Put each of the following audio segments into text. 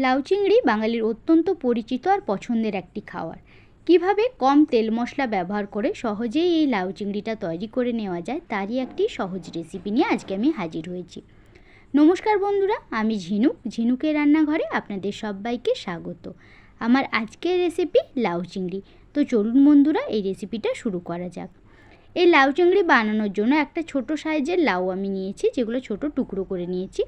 লাউ চিংড়ি বাঙালির অত্যন্ত পরিচিত আর পছন্দের একটি খাবার। কিভাবে কম তেল মশলা ব্যবহার করে সহজেই এই লাউ চিংড়িটা তৈরি করে নেওয়া যায় তারই একটি সহজ রেসিপি নিয়ে আজকে আমি হাজির হয়েছি। নমস্কার বন্ধুরা, আমি ঝিনুকের রান্নাঘরে আপনাদের সবাইকে স্বাগত। আমার আজকের রেসিপি লাউ চিংড়ি। তো চলুন বন্ধুরা, এই রেসিপিটা শুরু করা যাক। এই লাউ চিংড়ি বানানোর জন্য একটা ছোট সাইজের লাউ আমি নিয়েছি, যেগুলো ছোট টুকরো করে নিয়েছি।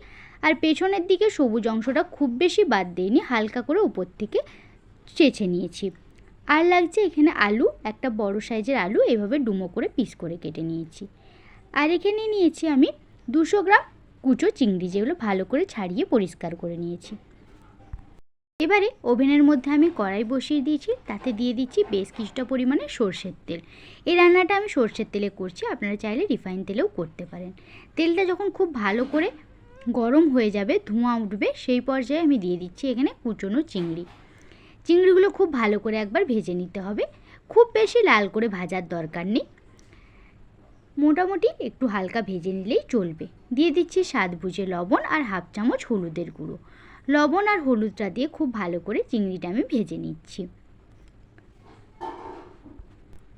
আর পেছনের দিকে সবুজ অংশটা খুব বেশি বাদ দিইনি, হালকা করে উপর থেকে চেঁচে নিয়েছি। আর লাগছে এখানে আলু, একটা বড় সাইজের আলু এভাবে ডুমো করে পিস করে কেটে নিয়েছি। আর এখানে নিয়েছি আমি 200 গ্রাম কুচো চিংড়ি, যেগুলো ভালো করে ছাড়িয়ে পরিষ্কার করে নিয়েছি। এবারে ওভেনের মধ্যে আমি কড়াই বসিয়ে দিয়েছি, তাতে দিয়ে দিচ্ছি বেশ কিছুটা পরিমাণে সরষের তেল। এই রান্নাটা আমি সরষের তেলে করছি, আপনারা চাইলে রিফাইন তেলেও করতে পারেন। তেলটা যখন খুব ভালো করে গরম হয়ে যাবে, ধোঁয়া উঠবে, সেই পর্যায়ে আমি দিয়ে দিচ্ছি এখানে কুচনো চিংড়ি। চিংড়িগুলো খুব ভালো করে একবার ভেজে নিতে হবে, খুব বেশি লাল করে ভাজার দরকার নেই, মোটামুটি একটু হালকা ভেজে নিলেই চলবে। দিয়ে দিচ্ছি স্বাদ বুঝে লবণ আর হাফ চামচ হলুদের গুঁড়ো। লবণ আর হলুদটা দিয়ে খুব ভালো করে চিংড়িটা আমি ভেজে নিচ্ছি।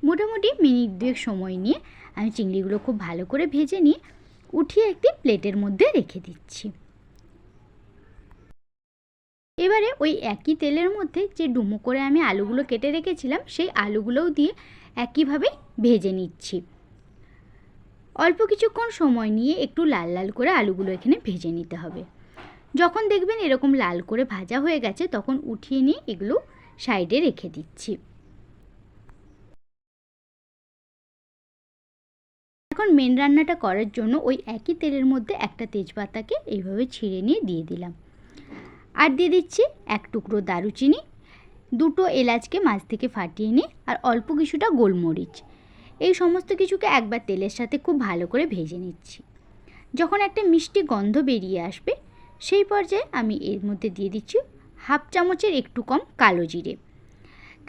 মোটামুটি মিনিট 2 সময় নিয়ে আমি চিংড়িগুলো খুব ভালো করে ভেজে নিয়ে উঠিয়ে একটি প্লেটের মধ্যে রেখে দিচ্ছি। এবারে ওই একই তেলের মধ্যে যে ডুমো করে আমি আলুগুলো কেটে রেখেছিলাম, সেই আলুগুলোও দিয়ে একইভাবে ভেজে নিচ্ছি। অল্প কিছুক্ষণ সময় নিয়ে একটু লাল লাল করে আলুগুলো এখানে ভেজে নিতে হবে। যখন দেখবেন এরকম লাল করে ভাজা হয়ে গেছে, তখন উঠিয়ে নিয়ে এগুলো সাইডে রেখে দিচ্ছি। এখন মেন রান্নাটা করার জন্য ওই একই তেলের মধ্যে একটা তেজপাতাকে এইভাবে ছিঁড়ে নিয়ে দিয়ে দিলাম। আর দিয়ে দিচ্ছি 1 টুকরো দারুচিনি, 2টো এলাচকে মাঝ থেকে ফাটিয়ে নিয়ে, আর অল্প কিছুটা গোলমরিচ। এই সমস্ত কিছুকে একবার তেলের সাথে খুব ভালো করে ভেজে নিচ্ছি। যখন একটা মিষ্টি গন্ধ বেরিয়ে আসবে, সেই পর্যায়ে আমি এর মধ্যে দিয়ে দিচ্ছি হাফ চামচের একটু কম কালো জিরে।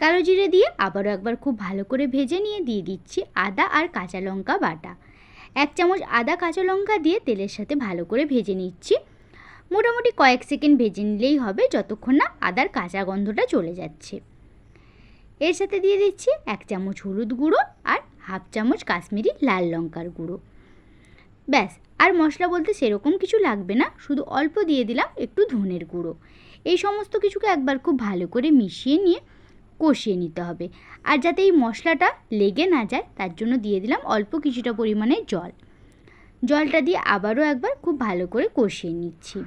কালো জিরে দিয়ে আবারও একবার খুব ভালো করে ভেজে নিয়ে দিয়ে দিচ্ছি আদা আর কাঁচা লঙ্কা বাটা। 1 চামচ আদা কাঁচা লঙ্কা দিয়ে তেলের সাথে ভালো করে ভেজে নিচ্ছি। মোটামুটি কয়েক সেকেন্ড ভেজে নিলেই হবে, যতক্ষণ না আদার কাঁচা গন্ধটা চলে যাচ্ছে। এর সাথে দিয়ে দিচ্ছি 1 চামচ হলুদ গুঁড়ো আর হাফ চামচ কাশ্মীরি লাল লঙ্কার গুঁড়ো। ব্যাস, আর মশলা বলতে সেরকম কিছু লাগবে না, শুধু অল্প দিয়ে দিলাম একটু ধনের গুঁড়ো। এই সমস্ত কিছুকে একবার খুব ভালো করে মিশিয়ে নিয়ে কষিয়ে নিতে হবে। আর যাতে এই মশলাটা লেগে না যায়, তার জন্য দিয়ে দিলাম অল্প কিছুটা পরিমাণে জল। জলটা দিয়ে আবারও একবার খুব ভালো করে কষিয়ে নিচ্ছি।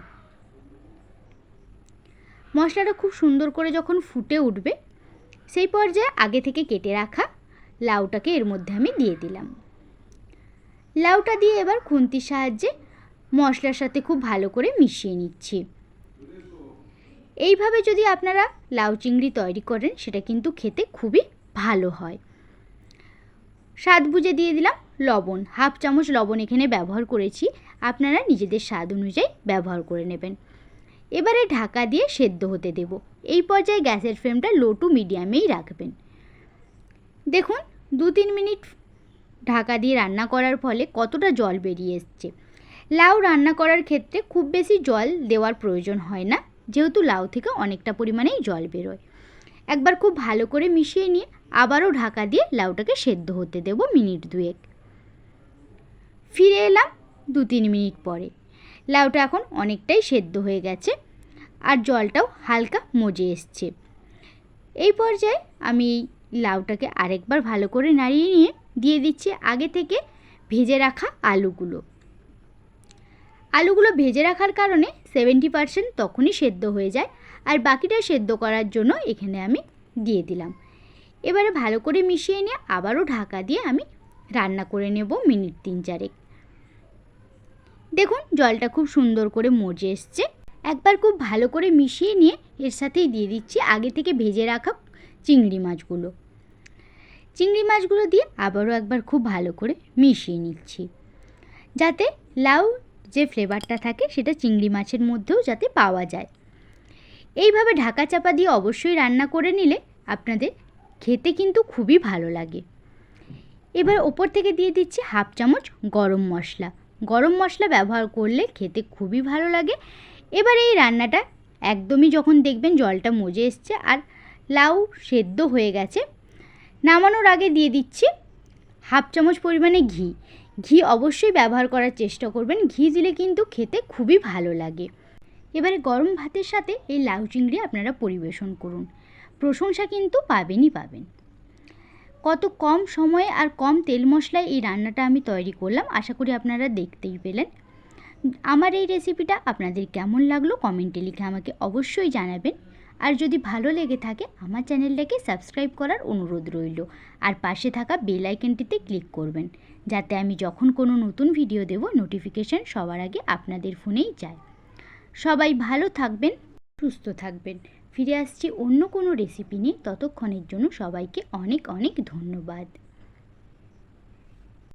মশলাটা খুব সুন্দর করে যখন ফুটে উঠবে, সেই পর্যায়ে আগে থেকে কেটে রাখা লাউটাকে এর মধ্যে আমি দিয়ে দিলাম। লাউটা দিয়ে এবার খুন্তির সাহায্যে মশলার সাথে খুব ভালো করে মিশিয়ে নিচ্ছি। এইভাবে যদি আপনারা লাউ চিংড়ি তৈরি করেন, সেটা কিন্তু খেতে খুবই ভালো হয়। স্বাদ বুঝে দিয়ে দিলাম লবণ, হাফ চামচ লবণ এখানে ব্যবহার করেছি, আপনারা নিজেদের স্বাদ অনুযায়ী ব্যবহার করে নেবেন। এবারে ঢাকা দিয়ে সেদ্ধ হতে দেব। এই পর্যায়ে গ্যাসের ফ্লেমটা লো টু মিডিয়ামেই রাখবেন। দেখুন 2-3 মিনিট ঢাকা দিয়ে রান্না করার ফলে কতটা জল বেরিয়ে এসছে। লাউ রান্না করার ক্ষেত্রে খুব বেশি জল দেওয়ার প্রয়োজন হয় না, যেহেতু লাউ থেকে অনেকটা পরিমাণেই জল বেরোয়। একবার খুব ভালো করে মিশিয়ে নিয়ে আবারও ঢাকা দিয়ে লাউটাকে সেদ্ধ হতে দেব মিনিট 2। ফিরে এলাম 2-3 মিনিট পরে। লাউটা এখন অনেকটাই সেদ্ধ হয়ে গেছে, আর জলটাও হালকা মজে এসছে। এই পর্যায়ে আমি এই লাউটাকে আরেকবার ভালো করে নাড়িয়ে নিয়ে দিয়ে দিচ্ছি আগে থেকে ভেজে রাখা আলুগুলো। আলুগুলো ভেজে রাখার কারণে 70% তখনই সেদ্ধ হয়ে যায়, আর বাকিটা সেদ্ধ করার জন্য এখানে আমি দিয়ে দিলাম। এবারে ভালো করে মিশিয়ে নিয়ে আবারও ঢাকা দিয়ে আমি রান্না করে নেব মিনিট 3-4। দেখুন জলটা খুব সুন্দর করে মজে এসছে। একবার খুব ভালো করে মিশিয়ে নিয়ে এর সাথেই দিয়ে দিচ্ছি আগে থেকে ভেজে রাখা চিংড়ি মাছগুলো। চিংড়ি মাছগুলো দিয়ে আবারও একবার খুব ভালো করে মিশিয়ে নিচ্ছি, যাতে লাউ যে ফ্লেভারটা থাকে সেটা চিংড়ি মাছের মধ্যেও যাতে পাওয়া যায়। এইভাবে ঢাকা চাপা দিয়ে অবশ্যই রান্না করে নিলে আপনাদের খেতে কিন্তু খুবই ভালো লাগে। এবার ওপর থেকে দিয়ে দিচ্ছি হাফ চামচ গরম মশলা। গরম মশলা ব্যবহার করলে খেতে খুবই ভালো লাগে। এবার এই রান্নাটা একদমই যখন দেখবেন জলটা মজে এসছে আর লাউ সেদ্ধ হয়ে গেছে, নামানোর আগে দিয়ে দিচ্ছি হাফ চামচ পরিমাণে ঘি। ঘি অবশ্যই ব্যবহার করার চেষ্টা করবেন, ঘি দিলে কিন্তু খেতে খুবই ভালো লাগে। এবারে গরম ভাতের সাথে এই লাউ চিংড়ি আপনারা পরিবেশন করুন, প্রশংসা কিন্তু পাবেনই পাবেন। কত কম সময়ে আর কম তেল মশলায় এই রান্নাটা আমি তৈরি করলাম, আশা করি আপনারা দেখতেই পেলেন। আমার এই রেসিপিটা আপনাদের কেমন লাগলো কমেন্টে লিখে আমাকে অবশ্যই জানাবেন। আর যদি ভালো লেগে থাকে আমার চ্যানেলটাকে সাবস্ক্রাইব করার অনুরোধ রইল, আর পাশে থাকা বেল আইকনটিতে ক্লিক করবেন, যাতে আমি যখন কোনো নতুন ভিডিও দেব নোটিফিকেশান সবার আগে আপনাদের ফোনেই যায়। সবাই ভালো থাকবেন, সুস্থ থাকবেন। ফিরে আসছি অন্য কোনো রেসিপি নিয়ে, ততক্ষণের জন্য সবাইকে অনেক অনেক ধন্যবাদ।